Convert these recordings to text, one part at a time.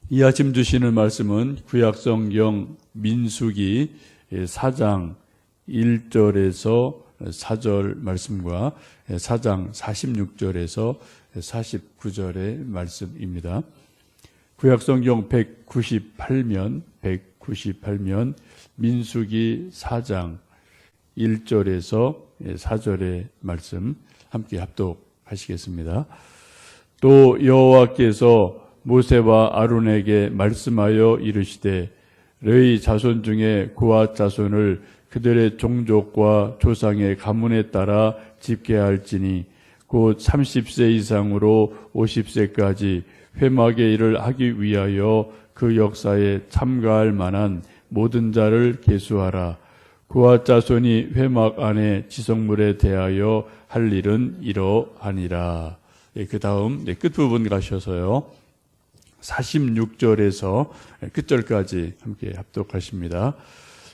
이 아침 주시는 말씀은 구약성경 민수기 4장 1절에서 4절 말씀과 4장 46절에서 49절의 말씀입니다. 구약성경 198면 민수기 4장 1절에서 4절의 말씀 함께 합독하시겠습니다. 또 여호와께서 모세와 아론에게 말씀하여 이르시되 너희 자손 중에 고앗 자손을 그들의 종족과 조상의 가문에 따라 집계할지니 곧 30세 이상으로 50세까지 회막의 일을 하기 위하여 그 역사에 참가할 만한 모든 자를 계수하라. 고앗 자손이 회막 안에 지성물에 대하여 할 일은 이러하니라. 그 다음 끝부분 가셔서요 46절에서 끝절까지 함께 합독하십니다.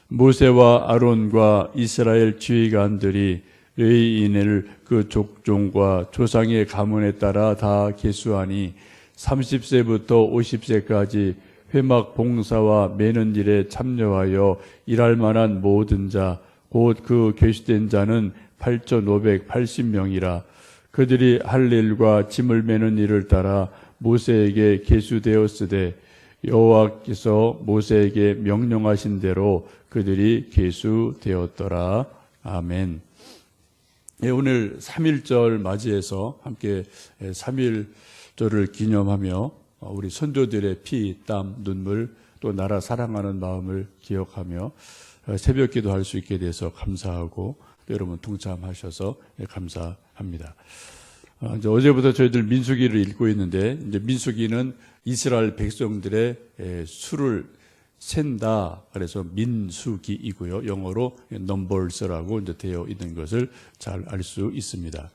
모세와 아론과 이스라엘 지휘관들이 레위인을 그 족종과 조상의 가문에 따라 다 계수하니 30세부터 50세까지 회막 봉사와 매는 일에 참여하여 일할 만한 모든 자, 곧 그 계수된 자는 8,580명이라. 그들이 할 일과 짐을 매는 일을 따라 모세에게 계수되었으되 여호와께서 모세에게 명령하신 대로 그들이 계수되었더라. 아멘. 오늘 3.1절 맞이해서 함께 3.1절을 기념하며 우리 선조들의 피, 땀, 눈물 또 나라 사랑하는 마음을 기억하며 새벽 기도할 수 있게 돼서 감사하고 또 여러분 동참하셔서 감사합니다. 이제 어제부터 저희들 민수기를 읽고 있는데 이제 민수기는 이스라엘 백성들의 수를 센다. 그래서 민수기이고요. 영어로 넘버스라고 이제 되어 있는 것을 잘 알 수 있습니다.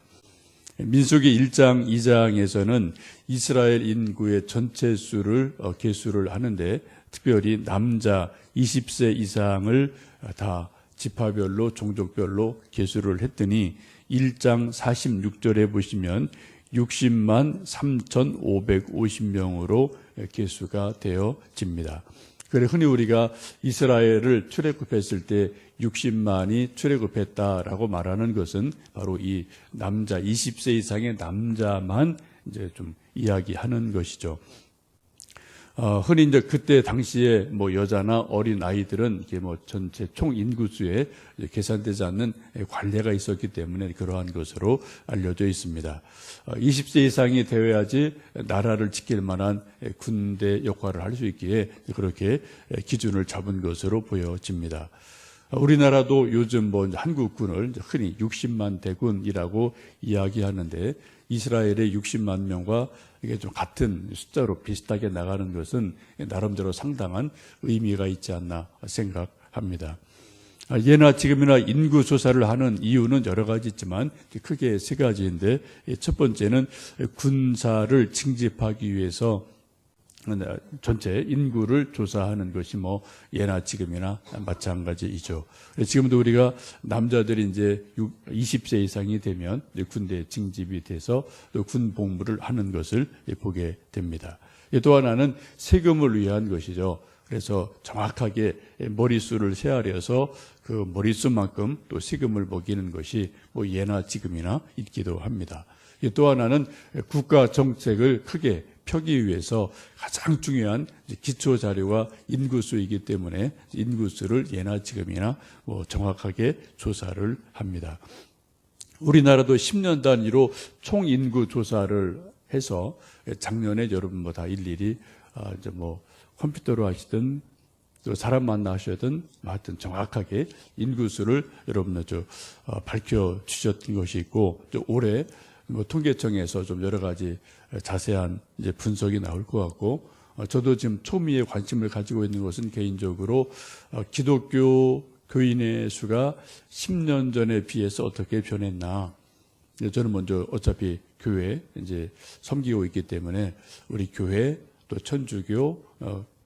민수기 1장, 2장에서는 이스라엘 인구의 전체 수를 계수를 하는데 특별히 남자 20세 이상을 다 지파별로 종족별로 계수를 했더니 1장 46절에 보시면 60만 3,550명으로 계수가 되어집니다. 그래 흔히 우리가 이스라엘을 출애굽했을 때 60만이 출애굽했다라고 말하는 것은 바로 이 남자 20세 이상의 남자만 이제 좀 이야기하는 것이죠. 흔히 이제 그때 당시에 뭐 여자나 어린 아이들은 이게 뭐 전체 총 인구수에 계산되지 않는 관례가 있었기 때문에 그러한 것으로 알려져 있습니다. 20세 이상이 되어야지 나라를 지킬 만한 군대 역할을 할 수 있기에 그렇게 기준을 잡은 것으로 보여집니다. 우리나라도 요즘 뭐 한국군을 흔히 60만 대군이라고 이야기하는데 이스라엘의 60만 명과 이게 좀 같은 숫자로 비슷하게 나가는 것은 나름대로 상당한 의미가 있지 않나 생각합니다. 예나 지금이나 인구 조사를 하는 이유는 여러 가지 있지만 크게 세 가지인데 첫 번째는 군사를 징집하기 위해서 전체 인구를 조사하는 것이 뭐 예나 지금이나 마찬가지이죠. 지금도 우리가 남자들이 이제 20세 이상이 되면 군대 징집이 돼서 군 복무를 하는 것을 보게 됩니다. 또 하나는 세금을 위한 것이죠. 그래서 정확하게 머릿수를 세아려서 그 머릿수만큼 또 세금을 먹이는 것이 뭐 예나 지금이나 있기도 합니다. 또 하나는 국가 정책을 크게 펴기 위해서 가장 중요한 기초 자료가 인구수이기 때문에 인구수를 예나 지금이나 뭐 정확하게 조사를 합니다. 우리나라도 10년 단위로 총 인구 조사를 해서 작년에 여러분 뭐 다 일일이 이제 뭐 컴퓨터로 하시든 또 사람 만나 하시든 하여튼 정확하게 인구수를 여러분 밝혀 주셨던 것이 있고 또 올해 뭐 통계청에서 좀 여러 가지 자세한 이제 분석이 나올 것 같고 저도 지금 초미에 관심을 가지고 있는 것은 개인적으로 기독교 교인의 수가 10년 전에 비해서 어떻게 변했나. 저는 먼저 어차피 교회 이제 섬기고 있기 때문에 우리 교회 또 천주교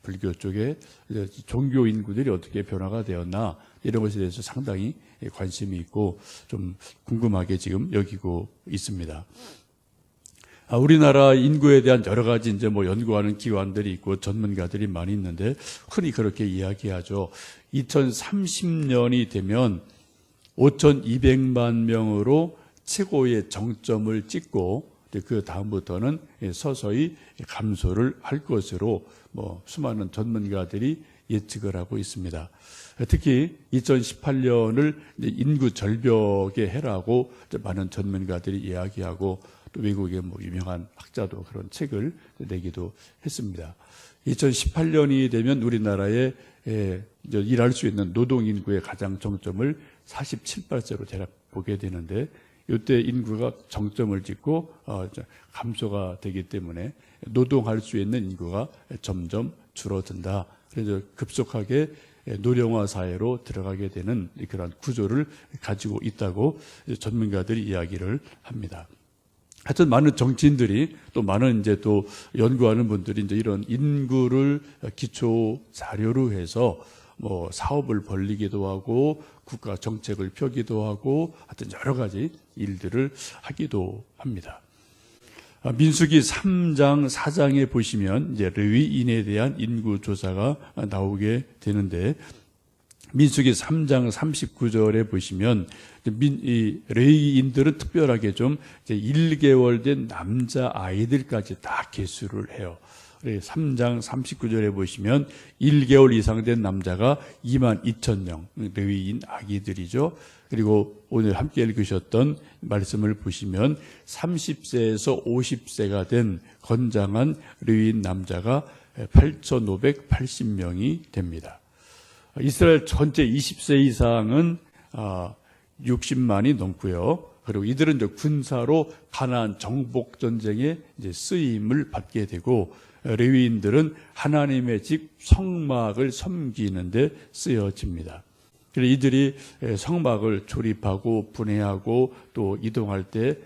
불교 쪽에 종교 인구들이 어떻게 변화가 되었나 이런 것에 대해서 상당히 관심이 있고 좀 궁금하게 지금 여기고 있습니다. 우리나라 인구에 대한 여러 가지 이제 뭐 연구하는 기관들이 있고 전문가들이 많이 있는데 흔히 그렇게 이야기하죠. 2030년이 되면 5,200만 명으로 최고의 정점을 찍고 그 다음부터는 서서히 감소를 할 것으로 뭐 수많은 전문가들이 예측을 하고 있습니다. 특히 2018년을 인구 절벽의 해라고 많은 전문가들이 이야기하고 또 외국의 뭐 유명한 학자도 그런 책을 내기도 했습니다. 2018년이 되면 우리나라에 일할 수 있는 노동 인구의 가장 정점을 47%로 대략 보게 되는데 이때 인구가 정점을 찍고 감소가 되기 때문에 노동할 수 있는 인구가 점점 줄어든다. 그래서 급속하게 노령화 사회로 들어가게 되는 그런 구조를 가지고 있다고 전문가들이 이야기를 합니다. 하여튼 많은 정치인들이 또 많은 이제 또 연구하는 분들이 이제 이런 인구를 기초 자료로 해서 뭐 사업을 벌리기도 하고 국가 정책을 펴기도 하고 하여튼 여러 가지 일들을 하기도 합니다. 민수기 3장 4장에 보시면 이제 레위인에 대한 인구 조사가 나오게 되는데 민수기 3장 39절에 보시면 이 레위인들은 특별하게 좀 이제 1개월 된 남자 아이들까지 다 계수를 해요. 3장 39절에 보시면 1개월 이상 된 남자가 22,000명, 레위인 아기들이죠. 그리고 오늘 함께 읽으셨던 말씀을 보시면 30세에서 50세가 된 건장한 레위인 남자가 8,580명이 됩니다. 이스라엘 전체 20세 이상은 60만이 넘고요. 그리고 이들은 이제 군사로 가나안 정복 전쟁에 이제 쓰임을 받게 되고 레위인들은 하나님의 집 성막을 섬기는 데 쓰여집니다. 그래서 이들이 성막을 조립하고 분해하고 또 이동할 때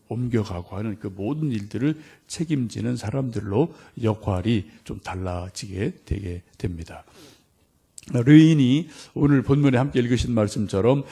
옮겨가고 하는 그 모든 일들을 책임지는 사람들로 역할이 좀 달라지게 되게 됩니다. 레위인이 오늘 본문에 함께 읽으신 말씀처럼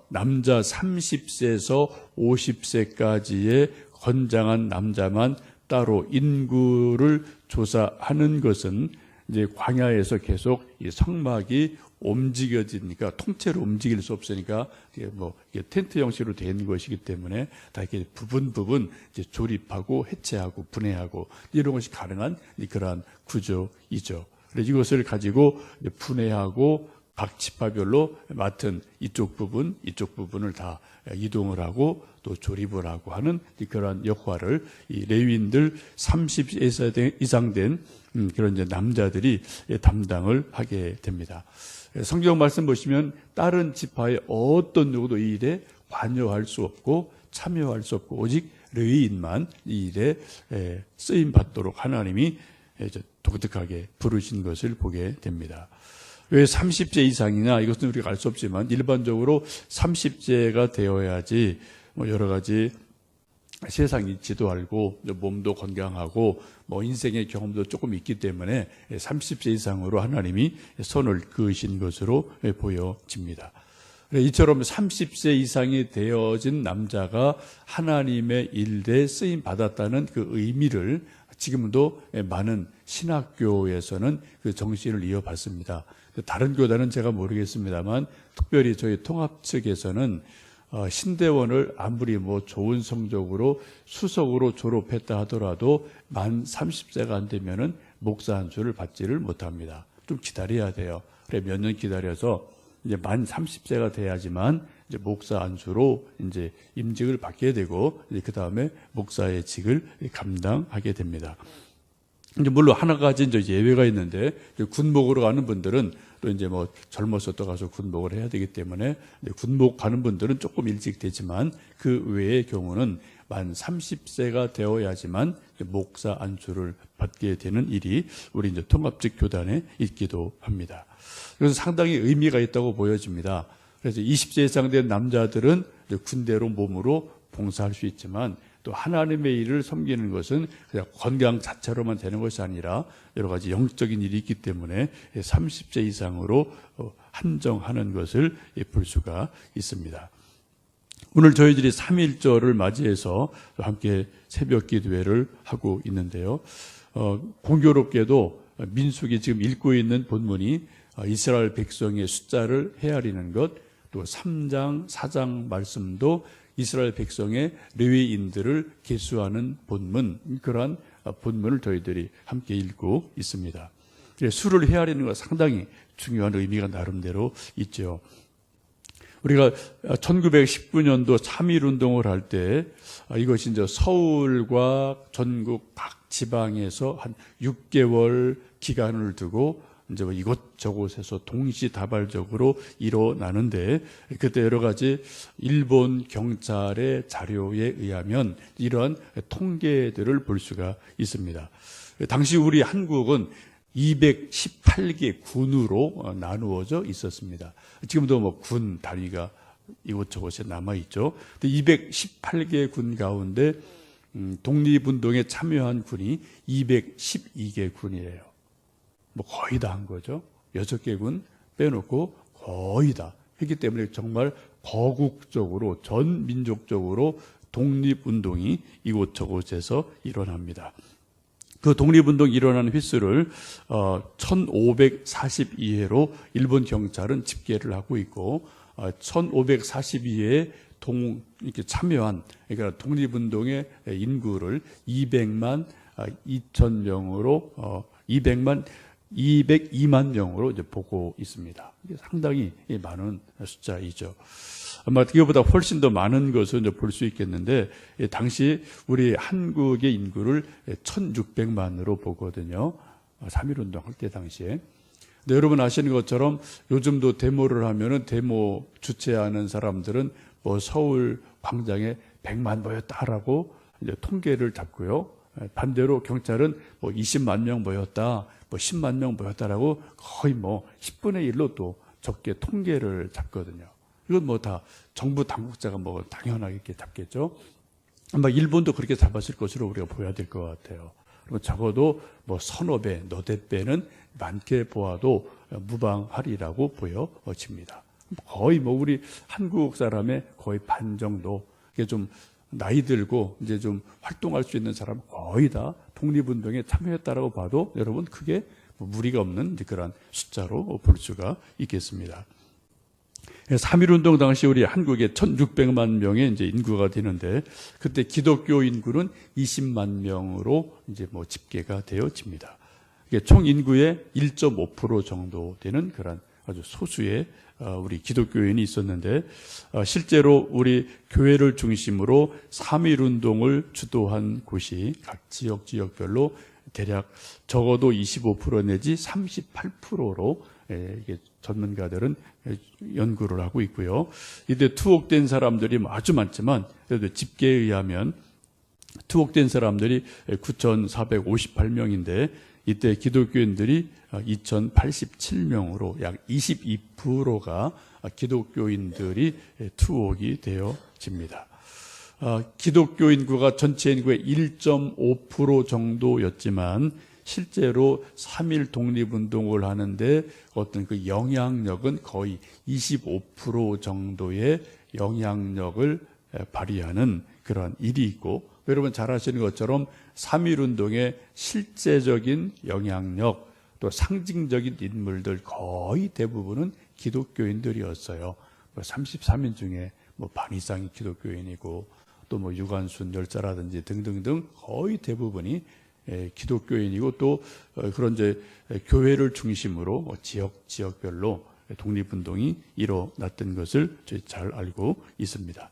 남자 30세에서 50세까지의 건장한 남자만 따로 인구를 조사하는 것은 이제 광야에서 계속 이 성막이 움직여지니까 통째로 움직일 수 없으니까 이게 텐트 형식으로 된 것이기 때문에 다 이렇게 부분 이제 조립하고 해체하고 분해하고 이런 것이 가능한 그러한 구조이죠. 그래서 이것을 가지고 분해하고 각 지파별로 맡은 이쪽 부분을 다 이동을 하고 또 조립을 하고 하는 그런 역할을 이 레위인들 30세 이상 된 그런 이제 남자들이 담당을 하게 됩니다. 성경 말씀 보시면 다른 지파의 어떤 누구도 이 일에 관여할 수 없고 참여할 수 없고 오직 레위인만 이 일에 쓰임 받도록 하나님이 독특하게 부르신 것을 보게 됩니다. 왜 30세 이상이냐? 이것은 우리가 알 수 없지만 일반적으로 30세가 되어야지 뭐 여러 가지 세상 이치도 알고 몸도 건강하고 뭐 인생의 경험도 조금 있기 때문에 30세 이상으로 하나님이 선을 그으신 것으로 보여집니다. 이처럼 30세 이상이 되어진 남자가 하나님의 일에 쓰임 받았다는 그 의미를 지금도 많은 신학교에서는 그 정신을 이어받습니다. 다른 교단은 제가 모르겠습니다만 특별히 저희 통합 측에서는 신대원을 아무리 뭐 좋은 성적으로 수석으로 졸업했다 하더라도 만 30세가 안 되면은 목사 안수를 받지를 못합니다. 좀 기다려야 돼요. 그래 몇 년 기다려서 이제 만 30세가 돼야지만 이제 목사 안수로 이제 임직을 받게 되고 이제 그 다음에 목사의 직을 감당하게 됩니다. 이제 물론 하나 가지 이제 예외가 있는데 군목으로 가는 분들은 또 이제 뭐 젊어서 또 가서 군목을 해야 되기 때문에 군목 가는 분들은 조금 일찍 되지만 그 외의 경우는 만 30세가 되어야지만 목사 안수를 받게 되는 일이 우리 이제 통합직 교단에 있기도 합니다. 그래서 상당히 의미가 있다고 보여집니다. 그래서 20세 이상 된 남자들은 군대로 몸으로 봉사할 수 있지만 또 하나님의 일을 섬기는 것은 그냥 건강 자체로만 되는 것이 아니라 여러 가지 영적인 일이 있기 때문에 30세 이상으로 한정하는 것을 볼 수가 있습니다. 오늘 저희들이 3.1절을 맞이해서 함께 새벽 기도회를 하고 있는데요. 공교롭게도 민수기 지금 읽고 있는 본문이 이스라엘 백성의 숫자를 헤아리는 것, 또 3장, 4장 말씀도 이스라엘 백성의 레위인들을 계수하는 본문, 그러한 본문을 저희들이 함께 읽고 있습니다. 수를 헤아리는 것 상당히 중요한 의미가 나름대로 있죠. 우리가 1919년도 3.1운동을 할 때 이것이 이제 서울과 전국 각 지방에서 한 6개월 기간을 두고 이제 이곳저곳에서 동시다발적으로 일어나는데, 그때 여러 가지 일본 경찰의 자료에 의하면 이러한 통계들을 볼 수가 있습니다. 당시 우리 한국은 218개 군으로 나누어져 있었습니다. 지금도 뭐 군 다리가 이곳저곳에 남아있죠. 218개 군 가운데 독립운동에 참여한 군이 212개 군이에요. 뭐 거의 다 한 거죠. 6개 군 빼놓고 거의 다 했기 때문에 정말 거국적으로 전 민족적으로 독립운동이 이곳저곳에서 일어납니다. 그 독립운동 일어나는 횟수를 1542회로 일본 경찰은 집계를 하고 있고, 1542회에 이렇게 참여한, 그러니까 독립운동의 인구를 200만 2천 명으로 202만 명으로 이제 보고 있습니다. 이게 상당히 많은 숫자이죠. 아마 그거보다 훨씬 더 많은 것을 이제 볼 수 있겠는데, 당시 우리 한국의 인구를 1,600만으로 보거든요. 3.1운동 할 때 당시에. 근데 여러분 아시는 것처럼 요즘도 데모를 하면은 데모 주최하는 사람들은 뭐 서울 광장에 100만 모였다라고 이제 통계를 잡고요. 반대로 경찰은 뭐 20만 명 모였다, 뭐 10만 명 모였다라고 거의 뭐 10분의 1로 또 적게 통계를 잡거든요. 이건 뭐 다 정부 당국자가 뭐 당연하게 이렇게 잡겠죠. 아마 일본도 그렇게 잡았을 것으로 우리가 보여야 될 것 같아요. 그리고 적어도 뭐 서너 배, 너댓 배는 많게 보아도 무방하리라고 보여집니다. 거의 뭐 우리 한국 사람의 거의 반 정도, 이게 좀 나이 들고 이제 좀 활동할 수 있는 사람 거의 다 독립운동에 참여했다라고 봐도 여러분 크게 무리가 없는 그런 숫자로 볼 수가 있겠습니다. 3.1운동 당시 우리 한국에 1,600만 명의 이제 인구가 되는데, 그때 기독교 인구는 20만 명으로 이제 뭐 집계가 되어집니다. 총 인구의 1.5% 정도 되는 그런 아주 소수의 우리 기독교인이 있었는데, 실제로 우리 교회를 중심으로 3.1운동을 주도한 곳이 각 지역별로 대략 적어도 25% 내지 38%로 이게 전문가들은 연구를 하고 있고요. 이때 투옥된 사람들이 아주 많지만, 그래도 집계에 의하면 투옥된 사람들이 9,458명인데 이때 기독교인들이 2,087명으로 약 22%가 기독교인들이 투옥이 되어집니다. 기독교 인구가 전체 인구의 1.5% 정도였지만 실제로 3.1 독립운동을 하는데 어떤 그 영향력은 거의 25% 정도의 영향력을 발휘하는 그런 일이 있고, 여러분 잘 아시는 것처럼 3.1 운동의 실제적인 영향력, 또 상징적인 인물들 거의 대부분은 기독교인들이었어요. 33인 중에 반 이상이 기독교인이고, 또 유관순 열사라든지 등등등 거의 대부분이 기독교인이고, 또 그런 이제 교회를 중심으로 지역별로 독립운동이 일어났던 것을 저희 잘 알고 있습니다.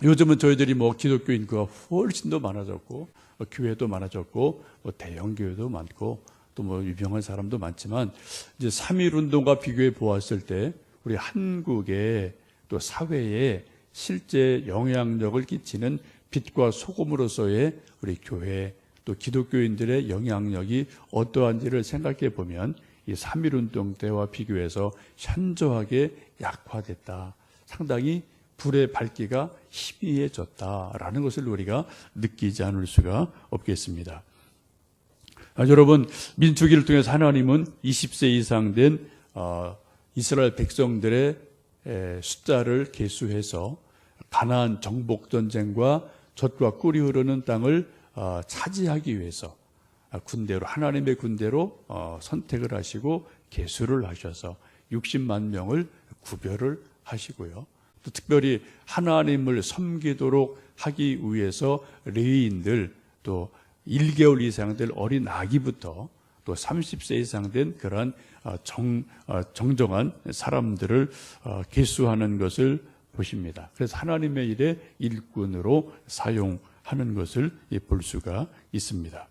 요즘은 저희들이 기독교 인구가 훨씬 더 많아졌고, 교회도 많아졌고, 대형 교회도 많고, 또 유명한 사람도 많지만, 이제 3.1 운동과 비교해 보았을 때 우리 한국의 또 사회에 실제 영향력을 끼치는 빛과 소금으로서의 우리 교회, 또 기독교인들의 영향력이 어떠한지를 생각해 보면 이 3.1 운동 때와 비교해서 현저하게 약화됐다. 상당히 불의 밝기가 희미해졌다라는 것을 우리가 느끼지 않을 수가 없겠습니다. 여러분, 민수기를 통해서 하나님은 20세 이상 된 이스라엘 백성들의 숫자를 계수해서 가나안 정복 전쟁과 젖과 꿀이 흐르는 땅을 차지하기 위해서 군대로 하나님의 군대로 선택을 하시고 계수를 하셔서 60만 명을 구별을 하시고요. 또 특별히 하나님을 섬기도록 하기 위해서 레위인들 또 1개월 이상 될 어린 아기부터 또 30세 이상 된 그러한 정정한 사람들을 계수하는 것을 보십니다. 그래서 하나님의 일에 일꾼으로 사용하는 것을 볼 수가 있습니다.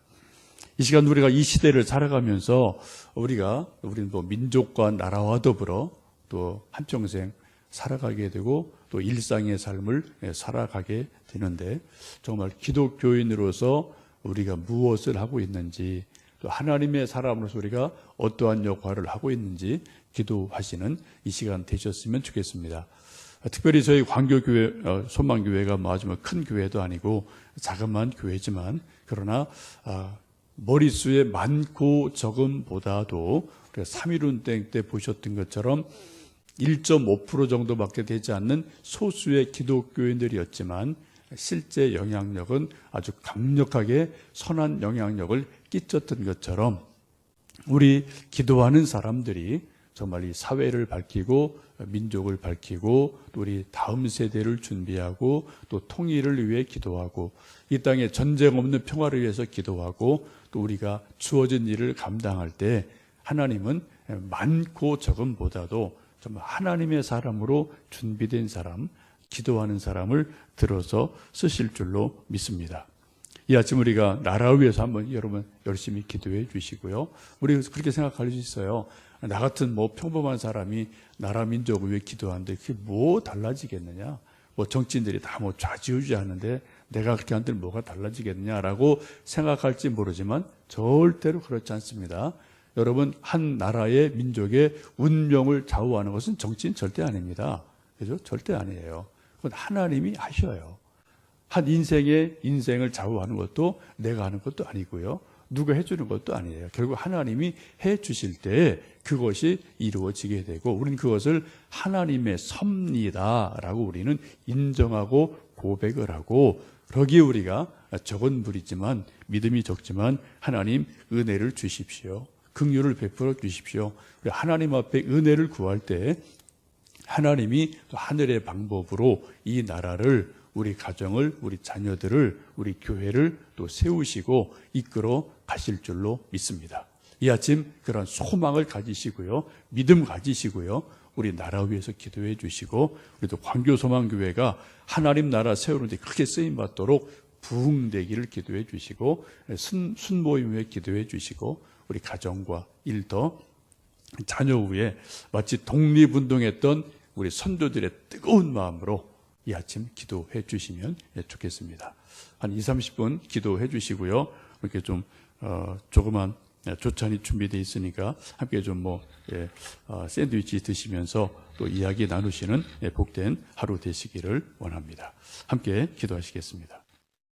이 시간 우리가 이 시대를 살아가면서 우리는 뭐 민족과 나라와 더불어 또 한평생 살아가게 되고 또 일상의 삶을 살아가게 되는데 정말 기독교인으로서 우리가 무엇을 하고 있는지 또 하나님의 사람으로서 우리가 어떠한 역할을 하고 있는지 기도하시는 이 시간 되셨으면 좋겠습니다. 특별히 저희 광교교회, 소망교회가 마지막 큰 교회도 아니고 자그마한 교회지만 그러나 머릿수의 많고 적음보다도 우리가 3.1운동 때 보셨던 것처럼 1.5% 정도밖에 되지 않는 소수의 기독교인들이었지만 실제 영향력은 아주 강력하게 선한 영향력을 끼쳤던 것처럼 우리 기도하는 사람들이 정말 이 사회를 밝히고 민족을 밝히고 또 우리 다음 세대를 준비하고 또 통일을 위해 기도하고 이 땅에 전쟁 없는 평화를 위해서 기도하고 또 우리가 주어진 일을 감당할 때 하나님은 많고 적음보다도 정말 하나님의 사람으로 준비된 사람, 기도하는 사람을 들어서 쓰실 줄로 믿습니다. 이 아침 우리가 나라 위해서 한번 여러분 열심히 기도해 주시고요. 우리 그렇게 생각할 수 있어요. 나 같은 뭐 평범한 사람이 나라 민족을 위해 기도하는데 그게 뭐 달라지겠느냐? 뭐 정치인들이 다 뭐 좌지우지하는데 내가 그렇게 한들 뭐가 달라지겠느냐라고 생각할지 모르지만 절대로 그렇지 않습니다. 여러분 한 나라의 민족의 운명을 좌우하는 것은 정치인 절대 아닙니다. 그죠? 절대 아니에요. 그건 하나님이 하셔요. 한 인생의 인생을 좌우하는 것도 내가 하는 것도 아니고요. 누가 해주는 것도 아니에요. 결국 하나님이 해주실 때 그것이 이루어지게 되고 우리는 그것을 하나님의 섭리다라고 우리는 인정하고 고백을 하고 거기에 우리가 적은 무리지만 믿음이 적지만 하나님 은혜를 주십시오. 긍휼을 베풀어 주십시오. 하나님 앞에 은혜를 구할 때 하나님이 또 하늘의 방법으로 이 나라를 우리 가정을, 우리 자녀들을, 우리 교회를 또 세우시고 이끌어 가실 줄로 믿습니다. 이 아침 그런 소망을 가지시고요. 믿음 가지시고요. 우리 나라 위해서 기도해 주시고 우리도 광교소망교회가 하나님 나라 세우는데 크게 쓰임받도록 부흥되기를 기도해 주시고 순모임 위에 기도해 주시고 우리 가정과 일터, 자녀 위에 마치 독립운동했던 우리 선조들의 뜨거운 마음으로 이 아침 기도해 주시면 좋겠습니다. 한 20-30분 기도해 주시고요. 이렇게 좀 조그만 조찬이 준비되어 있으니까 함께 좀 샌드위치 드시면서 또 이야기 나누시는 복된 하루 되시기를 원합니다. 함께 기도하시겠습니다.